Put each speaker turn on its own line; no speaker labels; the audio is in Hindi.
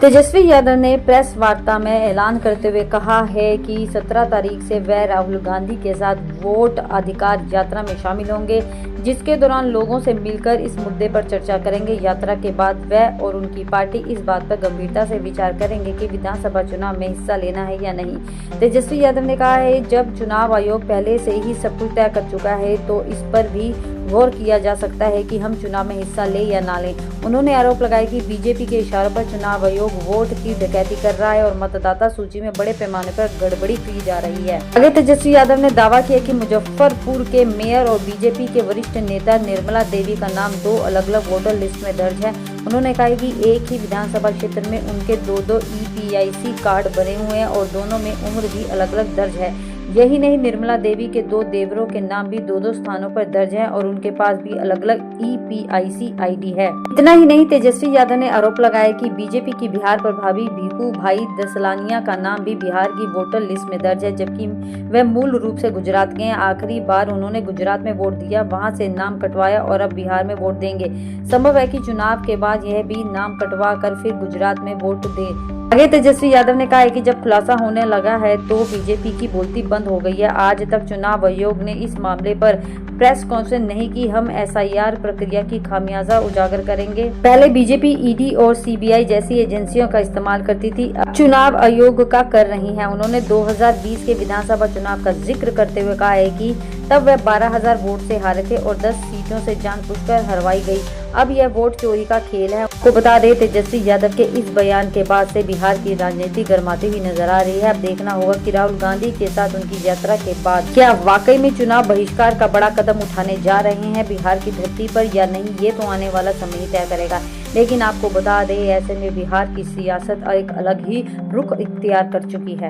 तेजस्वी यादव ने प्रेस वार्ता में ऐलान करते हुए कहा है कि 17 तारीख से वह राहुल गांधी के साथ वोट अधिकार यात्रा में शामिल होंगे, जिसके दौरान लोगों से मिलकर इस मुद्दे पर चर्चा करेंगे। यात्रा के बाद वह और उनकी पार्टी इस बात पर गंभीरता से विचार करेंगे कि विधानसभा चुनाव में हिस्सा लेना है या नहीं। तेजस्वी यादव ने कहा है, जब चुनाव आयोग पहले से ही सब कुछ तय कर चुका है तो इस पर भी गौर किया जा सकता है कि हम चुनाव में हिस्सा लें या ना लें। उन्होंने आरोप लगाया कि बीजेपी के इशारों पर चुनाव आयोग वोट की डकैती कर रहा है और मतदाता सूची में बड़े पैमाने पर गड़बड़ी की जा रही है। आगे तेजस्वी यादव ने दावा किया कि मुजफ्फरपुर के मेयर और बीजेपी के वरिष्ठ नेता निर्मला देवी का नाम 2 अलग-अलग वोटर लिस्ट में दर्ज है। उन्होंने कहा कि एक ही विधानसभा क्षेत्र में उनके 2-2 EPIC कार्ड बने हुए हैं और दोनों में उम्र भी अलग-अलग दर्ज है। यही नहीं, निर्मला देवी के 2 देवरों के नाम भी 2-2 स्थानों पर दर्ज हैं और उनके पास भी अलग-अलग EPIC ID है। इतना ही नहीं, तेजस्वी यादव ने आरोप लगाया कि बीजेपी की बिहार प्रभारी भीखू भाई दसलानिया का नाम भी बिहार की वोटर लिस्ट में दर्ज है, जबकि वह मूल रूप से गुजरात के हैं। आखिरी बार उन्होंने गुजरात में वोट दिया, वहां से नाम कटवाया और अब बिहार में वोट देंगे। संभव है कि चुनाव के बाद यह भी नाम कटवा कर फिर गुजरात में वोट दे। आगे तेजस्वी यादव ने कहा है कि जब खुलासा होने लगा है तो बीजेपी की बोलती बंद हो गई है। आज तक चुनाव आयोग ने इस मामले पर प्रेस कॉन्फ्रेंस नहीं की। हम SIR प्रक्रिया की खामियाजा उजागर करेंगे। पहले बीजेपी ED और CBI जैसी एजेंसियों का इस्तेमाल करती थी, अब चुनाव आयोग का कर रही है। उन्होंने 2020 के विधानसभा चुनाव का जिक्र करते हुए कहा है कि तब वह 12,000 वोट से हारे थे और 10 सीटों से जानबूझकर हरवाई गई। अब यह वोट चोरी का खेल है। आपको बता दें, तेजस्वी यादव के इस बयान के बाद से बिहार की राजनीति गर्माती हुई नजर आ रही है। अब देखना होगा कि राहुल गांधी के साथ उनकी यात्रा के बाद क्या वाकई में चुनाव बहिष्कार का बड़ा कदम उठाने जा रहे हैं बिहार की धरती पर या नहीं, ये तो आने वाला समय ही तय करेगा। लेकिन आपको बता दें, ऐसे में बिहार की सियासत एक अलग ही रुख इख्तियार कर चुकी है।